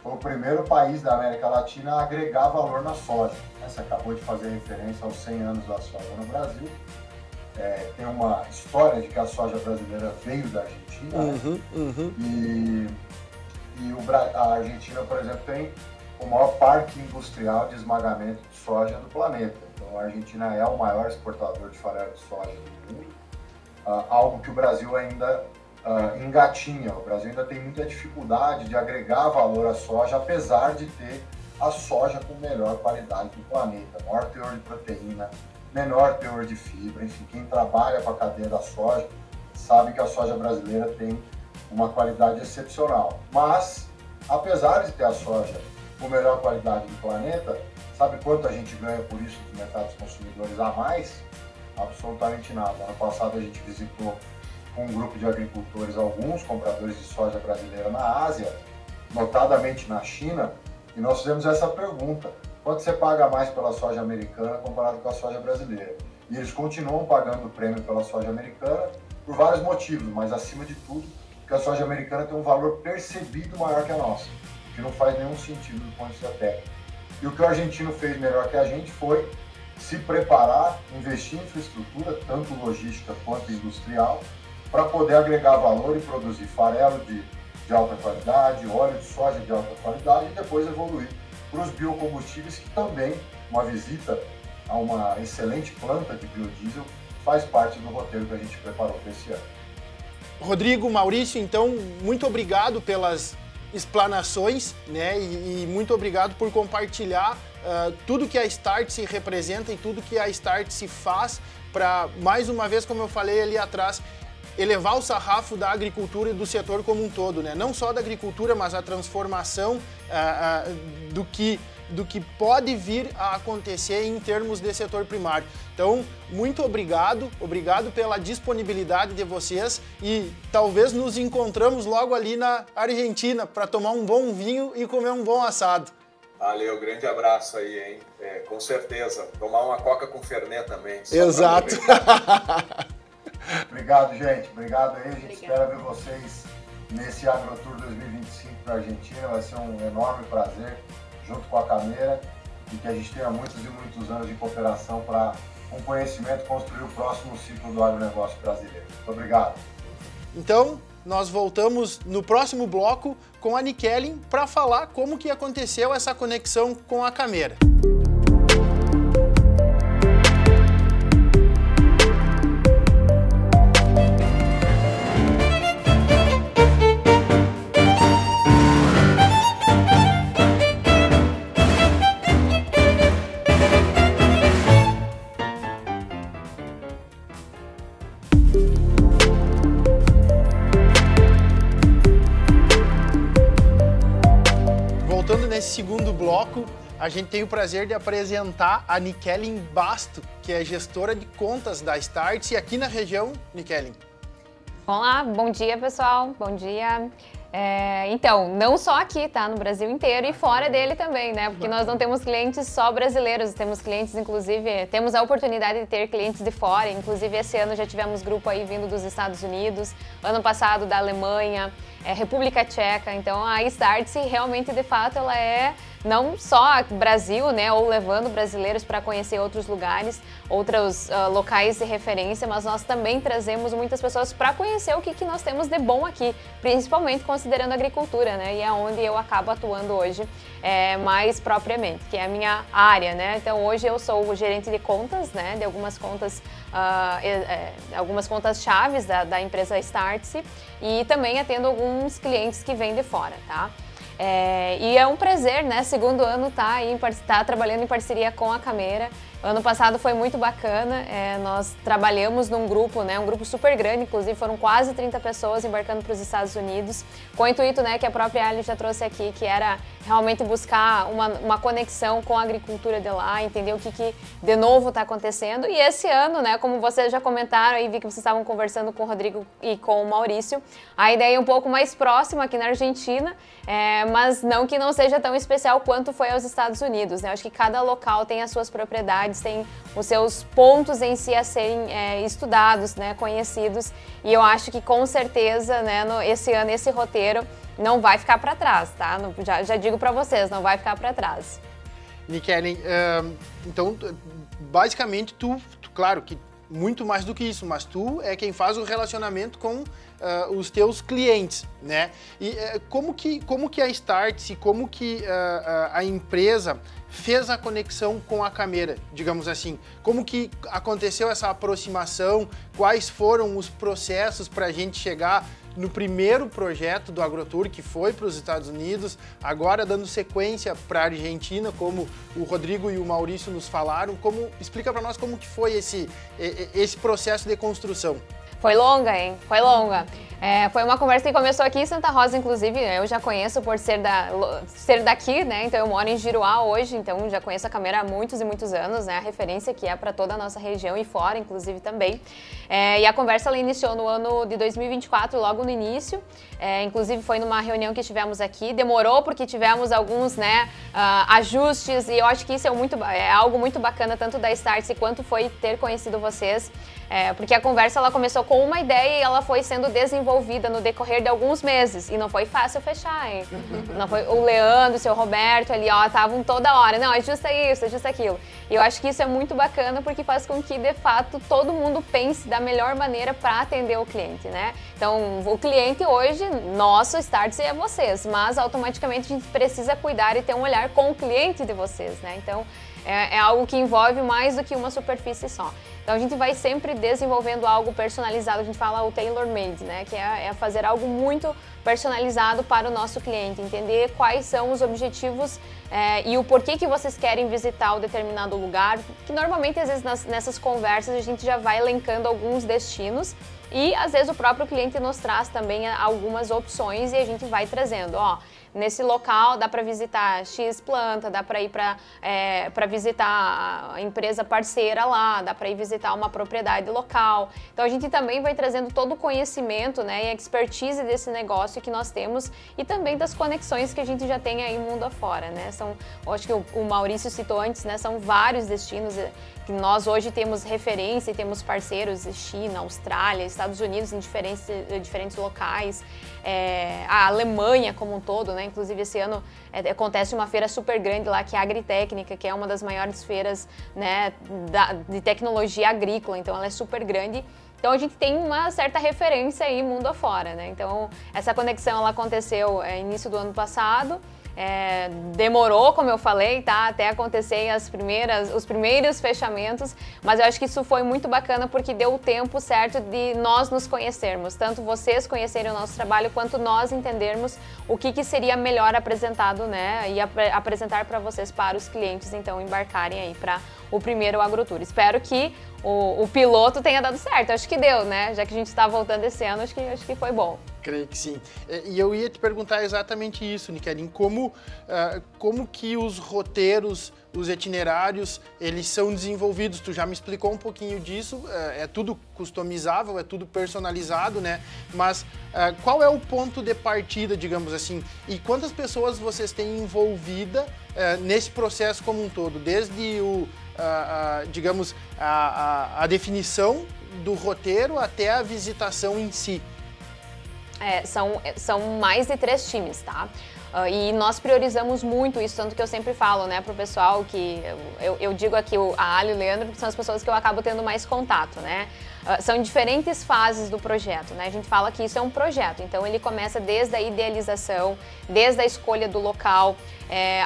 foi o primeiro país da América Latina a agregar valor na soja. Você acabou de fazer referência aos 100 anos da soja no Brasil. Tem uma história de que a soja brasileira veio da Argentina. A Argentina, por exemplo, tem o maior parque industrial de esmagamento de soja do planeta. Então, a Argentina é o maior exportador de farelo de soja do mundo, algo que o Brasil ainda engatinha. O Brasil ainda tem muita dificuldade de agregar valor à soja, apesar de ter a soja com melhor qualidade do planeta, maior teor de proteína, menor teor de fibra, enfim, quem trabalha com a cadeia da soja sabe que a soja brasileira tem uma qualidade excepcional. Mas, apesar de ter a soja com melhor qualidade do planeta, sabe quanto a gente ganha por isso dos mercados consumidores a mais? Absolutamente nada. Ano passado a gente visitou com um grupo de agricultores alguns compradores de soja brasileira na Ásia, notadamente na China, E nós fizemos essa pergunta: quanto você paga mais pela soja americana comparado com a soja brasileira? E eles continuam pagando o prêmio pela soja americana por vários motivos, mas acima de tudo, porque a soja americana tem um valor percebido maior que a nossa, o que não faz nenhum sentido do ponto de vista técnico. E o que o argentino fez melhor que a gente foi se preparar, investir em infraestrutura, tanto logística quanto industrial, para poder agregar valor e produzir farelo de alta qualidade, óleo de soja de alta qualidade e depois evoluir para os biocombustíveis, que também uma visita a uma excelente planta de biodiesel faz parte do roteiro que a gente preparou para esse ano. Rodrigo, Maurício, então, muito obrigado pelas explanações, né? E muito obrigado por compartilhar tudo que a Startse representa e tudo que a Startse faz para, mais uma vez, como eu falei ali atrás, elevar o sarrafo da agricultura e do setor como um todo, né? Não só da agricultura, mas a transformação do que pode vir a acontecer em termos de setor primário. Então, muito obrigado pela disponibilidade de vocês e talvez nos encontramos logo ali na Argentina para tomar um bom vinho e comer um bom assado. Valeu, grande abraço aí, hein? Com certeza. Tomar uma coca com fernet também. Exato. Obrigado, gente. Obrigado aí. A gente espera ver vocês nesse AgroTour 2025 para a Argentina. Vai ser um enorme prazer, junto com a Camera, e que a gente tenha muitos e muitos anos de cooperação para, com conhecimento, construir o próximo ciclo do agronegócio brasileiro. Muito obrigado. Então, nós voltamos no próximo bloco com a Nikelin para falar como que aconteceu essa conexão com a Camera. Nesse segundo bloco, a gente tem o prazer de apresentar a Nikelin Basto, que é gestora de contas da Startse aqui na região. Nikelin. Olá, bom dia pessoal, bom dia. Então, não só aqui, tá? No Brasil inteiro e fora dele também, né? Porque nós não temos clientes só brasileiros, temos clientes, inclusive, temos a oportunidade de ter clientes de fora. Inclusive, esse ano já tivemos grupo aí vindo dos Estados Unidos, ano passado da Alemanha, República Tcheca. Então, a Startse realmente, de fato, ela é não só Brasil, né? Ou levando brasileiros para conhecer outros lugares, outros locais de referência, mas nós também trazemos muitas pessoas para conhecer o que nós temos de bom aqui, principalmente considerando a agricultura, né? E é onde eu acabo atuando hoje mais propriamente, que é a minha área, né? Então, hoje eu sou o gerente de contas, né? De algumas contas chaves da empresa Startse e também atendo alguns clientes que vêm de fora, tá? E é um prazer, né? Segundo ano tá trabalhando em parceria com a Camera. Ano passado foi muito bacana, nós trabalhamos num grupo, né, um grupo super grande, inclusive foram quase 30 pessoas embarcando para os Estados Unidos, com o intuito, né, que a própria Ali já trouxe aqui, que era realmente buscar uma conexão com a agricultura de lá, entender o que de novo está acontecendo. E esse ano, né, como vocês já comentaram aí, vi que vocês estavam conversando com o Rodrigo e com o Maurício, a ideia é um pouco mais próxima aqui na Argentina, mas não que não seja tão especial quanto foi aos Estados Unidos, né? Eu acho que cada local tem as suas propriedades, tem os seus pontos em si a serem estudados, né, conhecidos, e eu acho que com certeza, né, esse ano, esse roteiro não vai ficar para trás, tá? Já digo para vocês, não vai ficar para trás. Nikelin, então, basicamente, tu, claro que muito mais do que isso, mas tu é quem faz o relacionamento com os teus clientes, né? E como que a Startse, como que a empresa fez a conexão com a Camera, digamos assim? Como que aconteceu essa aproximação? Quais foram os processos para a gente chegar no primeiro projeto do AgroTour, que foi para os Estados Unidos, agora dando sequência para a Argentina, como o Rodrigo e o Maurício nos falaram? Explica para nós como que foi esse processo de construção. Foi longa, hein? Foi longa. Foi uma conversa que começou aqui em Santa Rosa, inclusive, eu já conheço por ser daqui, né? Então eu moro em Giruá hoje, então já conheço a Camera há muitos e muitos anos, né? A referência que é para toda a nossa região e fora, inclusive, também. E a conversa ela iniciou no ano de 2024, logo no início. Inclusive foi numa reunião que tivemos aqui, demorou porque tivemos alguns, né, ajustes, e eu acho que isso é algo muito bacana, tanto da Startse quanto foi ter conhecido vocês. Porque a conversa ela começou com uma ideia e ela foi sendo desenvolvida no decorrer de alguns meses. E não foi fácil fechar, hein? Não foi o Leandro, o seu Roberto ali, ó, estavam toda hora. Não, ajusta isso, ajusta aquilo. E eu acho que isso é muito bacana porque faz com que, de fato, todo mundo pense da melhor maneira para atender o cliente, né? Então, o cliente hoje, nosso Startse é vocês, mas automaticamente a gente precisa cuidar e ter um olhar com o cliente de vocês, né? Então, é algo que envolve mais do que uma superfície só. Então a gente vai sempre desenvolvendo algo personalizado, a gente fala o tailor-made, né? Que é fazer algo muito personalizado para o nosso cliente, entender quais são os objetivos e o porquê que vocês querem visitar o determinado lugar, que normalmente às vezes nessas conversas a gente já vai elencando alguns destinos e às vezes o próprio cliente nos traz também algumas opções e a gente vai trazendo, ó, nesse local dá para visitar X planta, dá para ir para visitar a empresa parceira lá, dá para ir visitar uma propriedade local. Então a gente também vai trazendo todo o conhecimento, né, e expertise desse negócio que nós temos e também das conexões que a gente já tem aí mundo afora, né? Eu acho que o Maurício citou antes, né, são vários destinos que nós hoje temos referência e temos parceiros de China, Austrália, Estados Unidos em diferentes locais, a Alemanha como um todo, né? Inclusive esse ano acontece uma feira super grande lá que é a Agritécnica, que é uma das maiores feiras, né, de tecnologia agrícola, então ela é super grande. Então a gente tem uma certa referência aí mundo afora, né? Então essa conexão ela aconteceu início do ano passado. Demorou, como eu falei, tá? Até acontecer os primeiros fechamentos, mas eu acho que isso foi muito bacana porque deu o tempo certo de nós nos conhecermos, tanto vocês conhecerem o nosso trabalho, quanto nós entendermos o que seria melhor apresentado, né? E apresentar para vocês, para os clientes, então, embarcarem aí para o primeiro AgroTour. Espero que o piloto tenha dado certo, acho que deu, né? Já que a gente está voltando esse ano, acho que foi bom. Creio que sim. E eu ia te perguntar exatamente isso, Nikelin, como que os roteiros, os itinerários, eles são desenvolvidos? Tu já me explicou um pouquinho disso, é tudo customizável, é tudo personalizado, né? Mas qual é o ponto de partida, digamos assim? E quantas pessoas vocês têm envolvida nesse processo como um todo? Desde digamos, a definição do roteiro até a visitação em si. São mais de 3 times, tá? E nós priorizamos muito isso, tanto que eu sempre falo, né, pro pessoal que eu digo aqui a Ali e o Leandro, porque são as pessoas que eu acabo tendo mais contato, né? São diferentes fases do projeto, né? A gente fala que isso é um projeto, então ele começa desde a idealização, desde a escolha do local,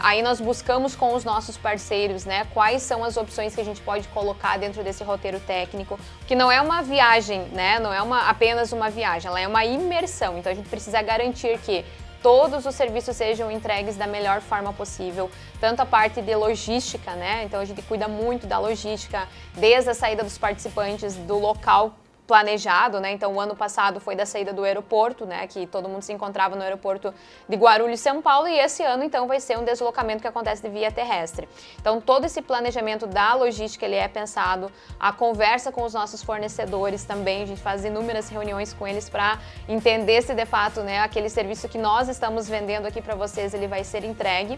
aí nós buscamos com os nossos parceiros, né, quais são as opções que a gente pode colocar dentro desse roteiro técnico, que não é uma viagem, né, não é apenas uma viagem, ela é uma imersão, então a gente precisa garantir que todos os serviços sejam entregues da melhor forma possível, tanto a parte de logística, né? Então a gente cuida muito da logística, desde a saída dos participantes do local planejado, né? Então o ano passado foi da saída do aeroporto, né? Que todo mundo se encontrava no aeroporto de Guarulhos, São Paulo, e esse ano então vai ser um deslocamento que acontece de via terrestre. Então todo esse planejamento da logística ele é pensado, a conversa com os nossos fornecedores também, a gente faz inúmeras reuniões com eles para entender se de fato, né, aquele serviço que nós estamos vendendo aqui para vocês ele vai ser entregue.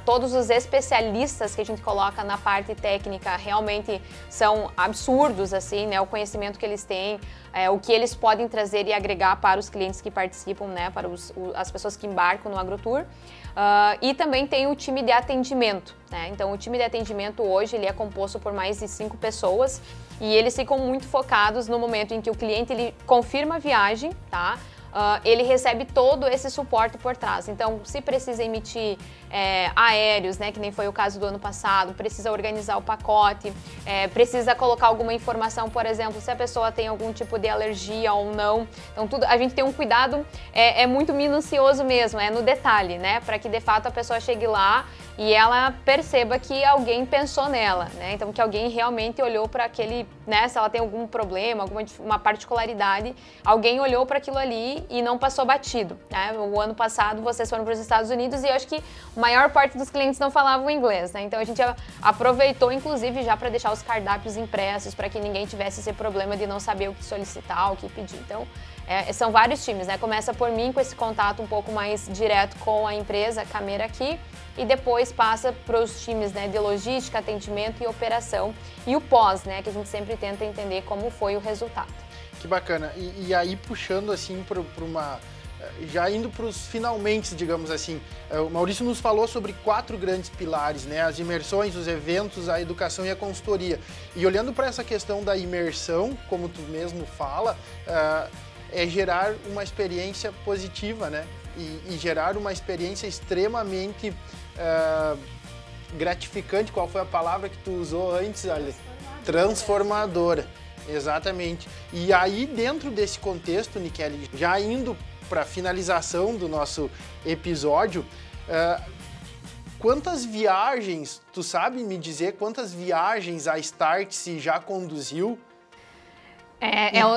Todos os especialistas que a gente coloca na parte técnica realmente são absurdos, assim, né? O conhecimento que eles têm, o que eles podem trazer e agregar para os clientes que participam, né? Para as pessoas que embarcam no AgroTour. E também tem o time de atendimento, né? Então, o time de atendimento hoje ele é composto por mais de 5 pessoas e eles ficam muito focados no momento em que o cliente ele confirma a viagem, tá? Ele recebe todo esse suporte por trás. Então, se precisa emitir aéreos, né, que nem foi o caso do ano passado, precisa organizar o pacote, precisa colocar alguma informação, por exemplo, se a pessoa tem algum tipo de alergia ou não. Então, a gente tem um cuidado muito minucioso mesmo, no detalhe, né, para que de fato a pessoa chegue lá e ela perceba que alguém pensou nela, né? Então, que alguém realmente olhou para aquele, né? Se ela tem algum problema, uma particularidade, alguém olhou para aquilo ali e não passou batido, né? O ano passado vocês foram para os Estados Unidos e eu acho que a maior parte dos clientes não falavam inglês, né? Então a gente aproveitou, inclusive, já para deixar os cardápios impressos para que ninguém tivesse esse problema de não saber o que solicitar, o que pedir. Então, são vários times, né? Começa por mim com esse contato um pouco mais direto com a empresa, a Camera aqui, e depois passa para os times, né, de logística, atendimento e operação. E o pós, né, que a gente sempre tenta entender como foi o resultado. Que bacana. E aí, puxando assim para uma... Já indo para os finalmente, digamos assim, o Maurício nos falou sobre 4 grandes pilares, né? As imersões, os eventos, a educação e a consultoria. E olhando para essa questão da imersão, como tu mesmo fala, é gerar uma experiência positiva, né? E gerar uma experiência extremamente gratificante. Qual foi a palavra que tu usou antes, Ali? Transformadora. Exatamente. E aí, dentro desse contexto, Nikelly, já indo para a finalização do nosso episódio, quantas viagens, tu sabe me dizer quantas viagens a Startse já conduziu?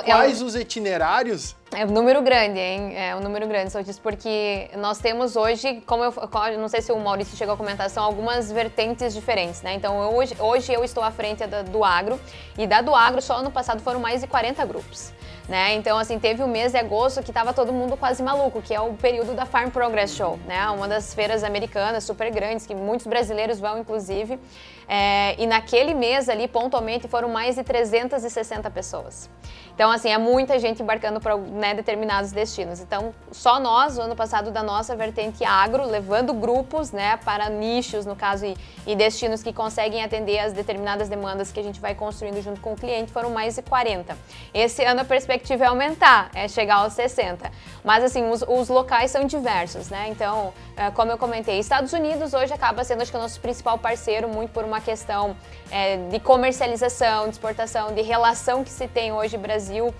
Quais os itinerários? É um número grande, hein? É um número grande, só disso porque nós temos hoje, como eu não sei se o Maurício chegou a comentar, são algumas vertentes diferentes, né? Então hoje eu estou à frente do agro, e do agro só ano passado foram mais de 40 grupos. Né? Então, assim, teve o mês de agosto que tava todo mundo quase maluco, que é o período da Farm Progress Show, né? Uma das feiras americanas super grandes, que muitos brasileiros vão, inclusive. E naquele mês ali, pontualmente, foram mais de 360 pessoas. Então, assim, é muita gente embarcando para, né, determinados destinos. Então, só nós, o ano passado, da nossa vertente agro, levando grupos, né, para nichos, no caso, e destinos que conseguem atender as determinadas demandas que a gente vai construindo junto com o cliente, foram mais de 40. Esse ano a perspectiva é aumentar, é chegar aos 60. Mas, assim, os locais são diversos, né? Então, como eu comentei, Estados Unidos hoje acaba sendo, acho que, o nosso principal parceiro, muito por uma questão de comercialização, de exportação, de relação que se tem hoje Brasil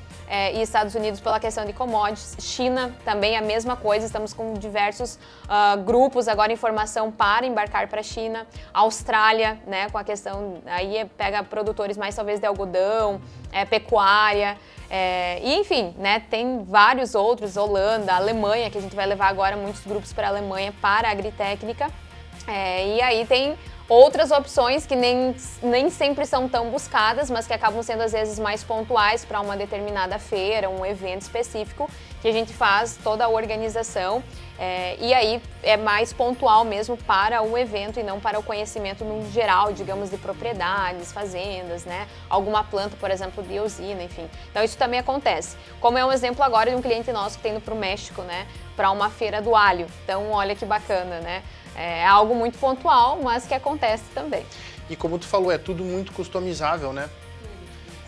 e Estados Unidos pela questão de commodities. China também a mesma coisa, estamos com diversos grupos agora em formação para embarcar para a China. Austrália, né, com a questão, aí pega produtores mais talvez de algodão, pecuária, e enfim, né, tem vários outros, Holanda, Alemanha, que a gente vai levar agora muitos grupos para a Alemanha para a agritécnica, e aí tem outras opções que nem sempre são tão buscadas, mas que acabam sendo às vezes mais pontuais para uma determinada feira, um evento específico, que a gente faz toda a organização, e aí é mais pontual mesmo para o evento e não para o conhecimento no geral, digamos, de propriedades, fazendas, né? Alguma planta, por exemplo, de usina, enfim. Então isso também acontece. Como é um exemplo agora de um cliente nosso que está indo para o México, né? Para uma feira do alho. Então olha que bacana, né? É algo muito pontual, mas que acontece também. E como tu falou, é tudo muito customizável, né?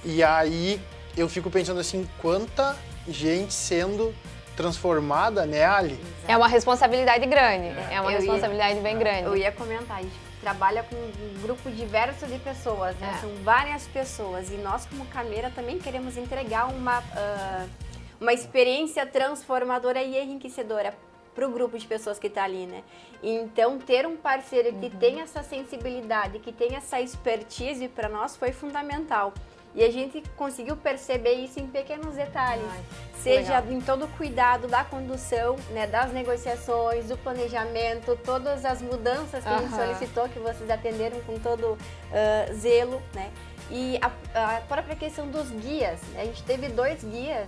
E aí eu fico pensando assim, quanta gente sendo transformada, né, Ali? É uma responsabilidade grande, é uma responsabilidade bem grande. Eu ia comentar, a gente trabalha com um grupo diverso de pessoas, né? São várias pessoas, e nós como Camera também queremos entregar uma experiência transformadora e enriquecedora para o grupo de pessoas que está ali, né? Então, ter um parceiro que tem essa sensibilidade, que tem essa expertise, para nós foi fundamental. E a gente conseguiu perceber isso em pequenos detalhes, seja legal. Em todo o cuidado da condução, né, das negociações, do planejamento, todas as mudanças que a gente solicitou, que vocês atenderam com todo zelo, né? E a própria questão dos guias, a gente teve 2 guias.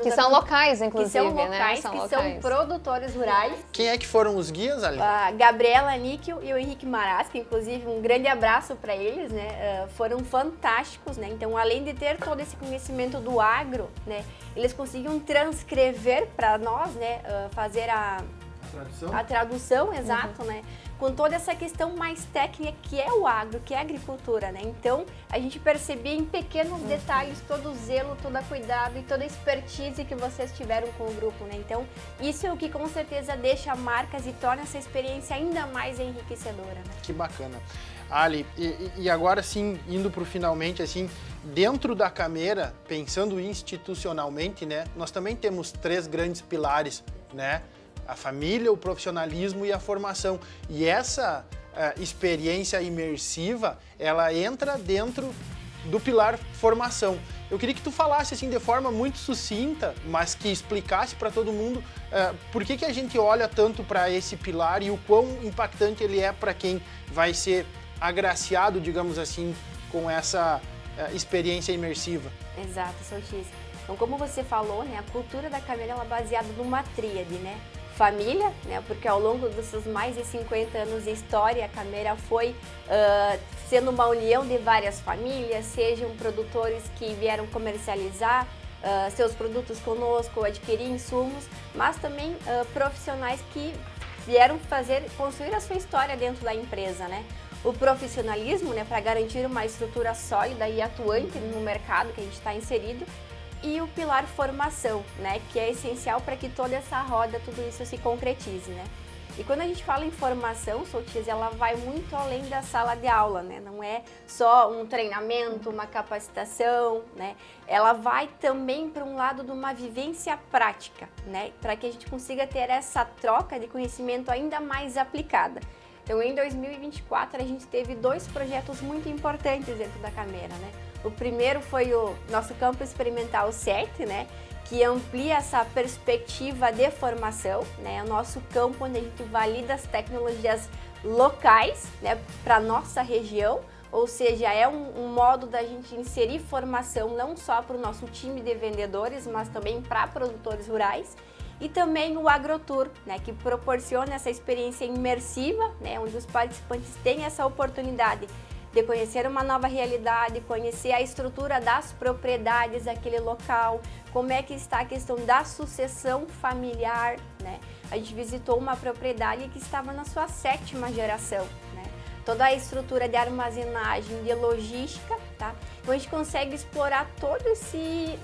Que são locais, inclusive, né? São produtores rurais. Quem é que foram os guias, Ali? A Gabriela Níquel e o Henrique Maras, que inclusive um grande abraço para eles, né? Foram fantásticos, né? Então, além de ter todo esse conhecimento do agro, né? Eles conseguiam transcrever para nós, né? Fazer a tradução, exato, né? Com toda essa questão mais técnica que é o agro, que é a agricultura, né? Então, a gente percebia em pequenos detalhes todo o zelo, todo o cuidado e toda a expertise que vocês tiveram com o grupo, né? Então, isso é o que com certeza deixa marcas e torna essa experiência ainda mais enriquecedora, né? Que bacana. Ali, e agora sim, indo para o finalmente, assim, dentro da Camera, pensando institucionalmente, né? Nós também temos 3 grandes pilares, né? a família, o profissionalismo e a formação. E essa experiência imersiva, ela entra dentro do pilar formação. Eu queria que tu falasse assim de forma muito sucinta, mas que explicasse para todo mundo por que a gente olha tanto para esse pilar e o quão impactante ele é para quem vai ser agraciado, digamos assim, com essa experiência imersiva. Exato, Soltis. Então, como você falou, né, a cultura da Camera ela é baseada numa tríade, né? Família, né, porque ao longo dos seus mais de 50 anos de história, a Camera foi sendo uma união de várias famílias, sejam produtores que vieram comercializar seus produtos conosco, adquirir insumos, mas também profissionais que vieram construir a sua história dentro da empresa, né? O profissionalismo, né, para garantir uma estrutura sólida e atuante no mercado que a gente está inserido, e o pilar formação, né, que é essencial para que toda essa roda, tudo isso se concretize, né? E quando a gente fala em formação, Soltis, ela vai muito além da sala de aula, né? Não é só um treinamento, uma capacitação, né? Ela vai também para um lado de uma vivência prática, né? Para que a gente consiga ter essa troca de conhecimento ainda mais aplicada. Então, em 2024, a gente teve 2 projetos muito importantes dentro da Camera, né? O primeiro foi o nosso campo experimental CERT, né? Que amplia essa perspectiva de formação, né? O nosso campo onde a gente valida as tecnologias locais, né? Para a nossa região, ou seja, é um modo da gente inserir formação não só para o nosso time de vendedores, mas também para produtores rurais. E também o AgroTour, né, que proporciona essa experiência imersiva, né, onde os participantes têm essa oportunidade de conhecer uma nova realidade, conhecer a estrutura das propriedades daquele local, como é que está a questão da sucessão familiar, né? A gente visitou uma propriedade que estava na sua 7ª geração, né? Toda a estrutura de armazenagem, de logística, tá? Então a gente consegue explorar todo esse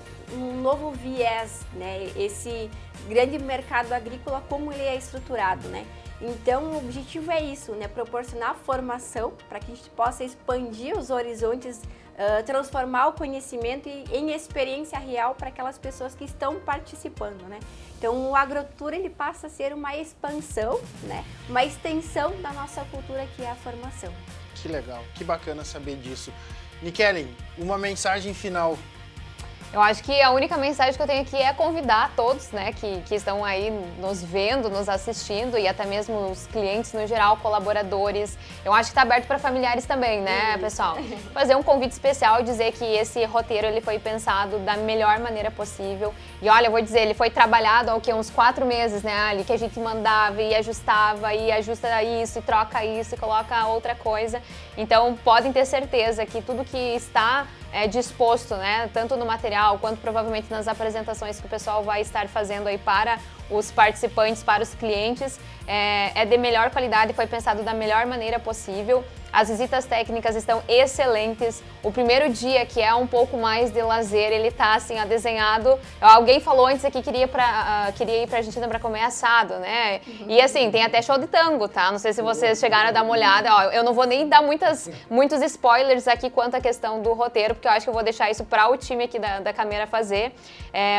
novo viés, né? Esse grande mercado agrícola, como ele é estruturado, né? Então o objetivo é isso, né? Proporcionar formação para que a gente possa expandir os horizontes, transformar o conhecimento em experiência real para aquelas pessoas que estão participando, né? Então o AgroTour ele passa a ser uma expansão, né? Uma extensão da nossa cultura que é a formação. Que legal, que bacana saber disso. Nikellen, uma mensagem final. Eu acho que a única mensagem que eu tenho aqui é convidar todos, né, que estão aí nos vendo, nos assistindo e até mesmo os clientes no geral, colaboradores. Eu acho que está aberto para familiares também, né, pessoal? Fazer um convite especial e dizer que esse roteiro ele foi pensado da melhor maneira possível. E olha, eu vou dizer, ele foi trabalhado há uns 4 meses, né, ali que a gente mandava e ajustava e ajusta isso e troca isso e coloca outra coisa. Então podem ter certeza que tudo que está disposto, né, tanto no material quanto provavelmente nas apresentações que o pessoal vai estar fazendo aí para os participantes, para os clientes, é de melhor qualidade, foi pensado da melhor maneira possível. As visitas técnicas estão excelentes. O primeiro dia, que é um pouco mais de lazer, ele tá assim, desenhado. Alguém falou antes aqui que queria ir pra Argentina para comer assado, né? E assim, tem até show de tango, tá? Não sei se vocês chegaram a dar uma olhada. Ó, eu não vou nem dar muitos spoilers aqui quanto à questão do roteiro, porque eu acho que eu vou deixar isso para o time aqui da Camera fazer.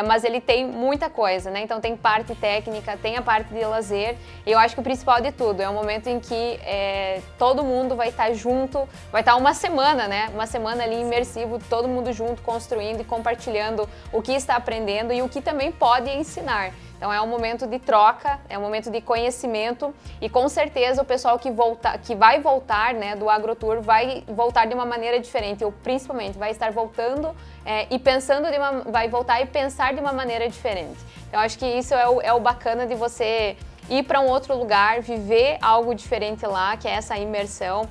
Mas ele tem muita coisa, né? Então tem parte técnica, tem a parte de lazer. E eu acho que o principal de tudo é um momento em que todo mundo vai estar junto, vai estar uma semana, né? Uma semana ali imersivo, todo mundo junto, construindo e compartilhando o que está aprendendo e o que também pode ensinar. Então é um momento de troca, é um momento de conhecimento e com certeza o pessoal que vai voltar, né, do AgroTour vai voltar de uma maneira diferente, ou principalmente vai estar voltando e pensando vai voltar e pensar de uma maneira diferente. Então acho que isso é o bacana de você ir para um outro lugar, viver algo diferente lá, que é essa imersão,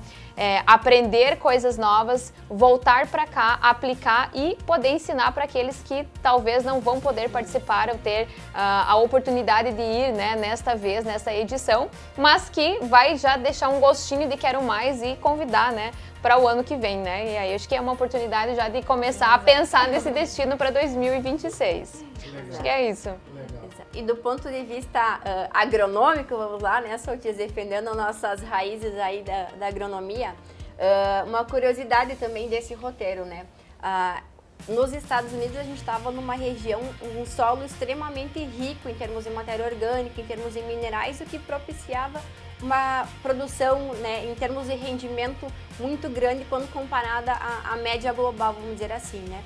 aprender coisas novas, voltar para cá, aplicar e poder ensinar para aqueles que talvez não vão poder participar ou ter a oportunidade de ir, né, nesta edição, mas que vai já deixar um gostinho de quero mais e convidar, né, para o ano que vem, né? E aí acho que é uma oportunidade já de começar a pensar nesse destino para 2026. Acho que é isso. E do ponto de vista agronômico, vamos lá, né, Soltis, defendendo nossas raízes aí da agronomia, uma curiosidade também desse roteiro, né? nos Estados Unidos a gente estava numa região, um solo extremamente rico em termos de matéria orgânica, em termos de minerais, o que propiciava uma produção, né, em termos de rendimento muito grande quando comparada à média global, vamos dizer assim, né?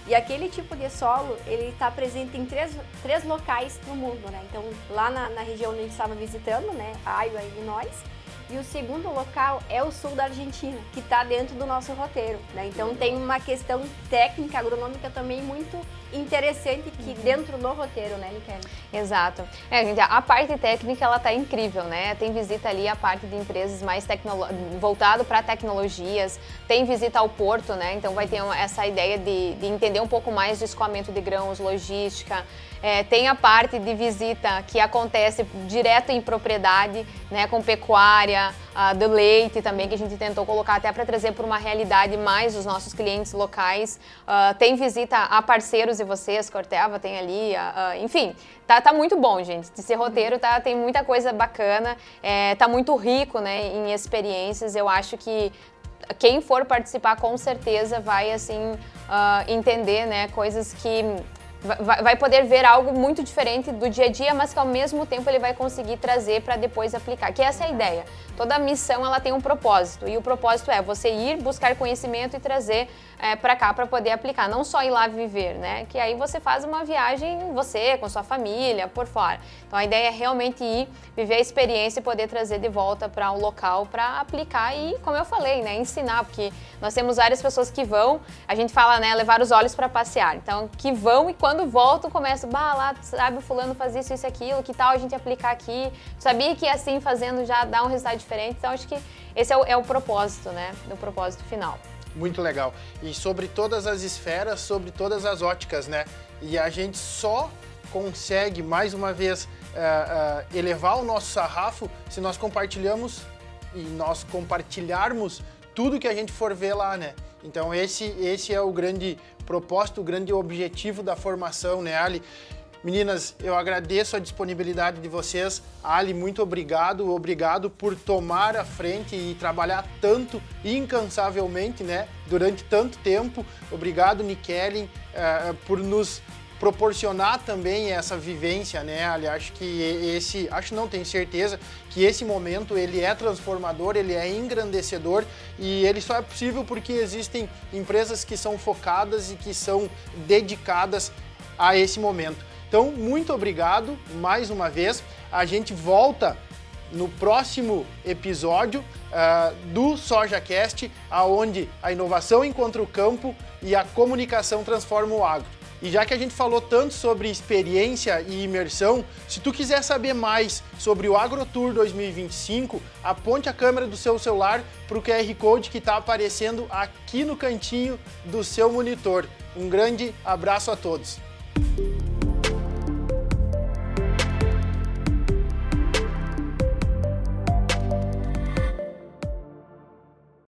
E aquele tipo de solo, ele está presente em três locais no mundo, né? Então, lá na região onde a gente estava visitando, né, Iowa, Illinois, e o segundo local é o sul da Argentina, que está dentro do nosso roteiro, né? Então tem uma questão técnica, agronômica também muito interessante que dentro do roteiro, né, Nicole? Exato. A parte técnica, ela tá incrível, né? Tem visita ali a parte de empresas mais voltado para tecnologias, tem visita ao porto, né? Então vai ter essa ideia de entender um pouco mais de escoamento de grãos, logística. Tem a parte de visita que acontece direto em propriedade, né, com pecuária, do leite também, que a gente tentou colocar até para trazer para uma realidade mais os nossos clientes locais. Tem visita a parceiros de vocês, Corteva tem ali, enfim, tá muito bom, gente. Esse roteiro tem muita coisa bacana, tá muito rico, né, em experiências. Eu acho que quem for participar com certeza vai assim entender, né, coisas que vai poder ver algo muito diferente do dia a dia, mas que ao mesmo tempo ele vai conseguir trazer para depois aplicar, que essa é a ideia. Toda missão ela tem um propósito, e o propósito é você ir buscar conhecimento e trazer para cá para poder aplicar, não só ir lá viver, né? Que aí você faz uma viagem, você, com sua família, por fora. Então a ideia é realmente ir, viver a experiência e poder trazer de volta para um local para aplicar e, como eu falei, né, ensinar, porque nós temos várias pessoas que vão, a gente fala, né, levar os olhos para passear, então que vão e quando voltam começam, lá, sabe, o fulano faz isso, isso, aquilo, que tal a gente aplicar aqui? Sabia que assim fazendo já dá um resultado diferente, então acho que esse é o propósito, né, o propósito final. Muito legal. E sobre todas as esferas, sobre todas as óticas, né? E a gente só consegue, mais uma vez, elevar o nosso sarrafo se nós compartilhamos e nós compartilharmos tudo que a gente for ver lá, né? Então esse é o grande propósito, o grande objetivo da formação, né, Ali? Meninas, eu agradeço a disponibilidade de vocês. Ali, muito obrigado por tomar a frente e trabalhar tanto incansavelmente, né, durante tanto tempo. Obrigado, Nicole, por nos proporcionar também essa vivência, né, Ali? Tenho certeza que esse momento ele é transformador, ele é engrandecedor e ele só é possível porque existem empresas que são focadas e que são dedicadas a esse momento. Então, muito obrigado mais uma vez. A gente volta no próximo episódio do SojaCast, onde a inovação encontra o campo e a comunicação transforma o agro. E já que a gente falou tanto sobre experiência e imersão, se tu quiser saber mais sobre o AgroTour 2025, aponte a câmera do seu celular para o QR Code que está aparecendo aqui no cantinho do seu monitor. Um grande abraço a todos!